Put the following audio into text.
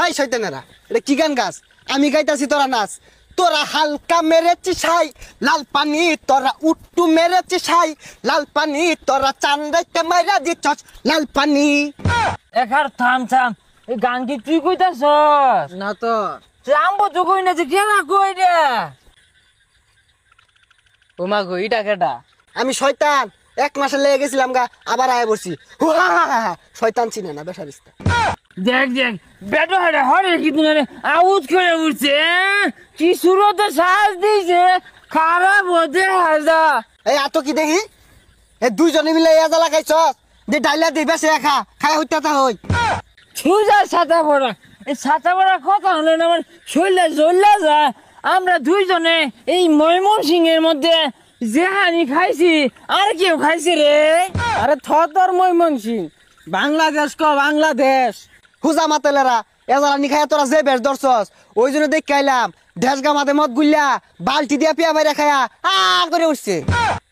High শয়তানেরা, এটা কি গান গাছ? আমি গাইতাছি তোরা নাচ। তোরা হালকা মেরেছি ছাই, লাল পানি তোরা উট্টু মেরেছি ছাই, লাল পানি তোরা চান্দাইতে মাইরা দিচ্ছস লাল পানি। এখার থাম থাম, এই গান কি তুই কইতাছস? না তো আমবো তো কই না, যে কেনা কই রে? ওমা গো ইটা কেটা? আমি শয়তান, 1 মাসে লেগে গেছিলাম গা, আবার আয় বসছি। শয়তান চিনে না বেসারিস্তা। দেখ দেখ বেটো হরে হরে কি তুমি আউট করে উঠছে, কি সুরতে শ্বাস দিছে, খারাপ হতে হাজা। এই আতো কি দেখি, এই দুইজনে মিলে এজা লাগাইছস, যে ডাইলা দিই বেশি একা খাই হইতে তা হই। ছুজা ছাতা পড়া, এই ছাতা পড়া কথা হলো না, আমার শরীরে জ্বললা যায়। আমরা দুইজনে এই ময়মনসিংহের মধ্যে যেহানি খাইছি, আর কেউ খাইছে রে? আরে তোর ময়মনসিং, বাংলাদেশ ক বাংলাদেশ। হুজা মাতেলেরা এজালা নি খাইয়া তোরা যে বেশ ধরছস, ওই জন্য দেখ খাইলাম ঢেসগা মাঝে মদ গুল্লা বালতি দিয়া পিয়া বাইরে খায়া করে উঠছে।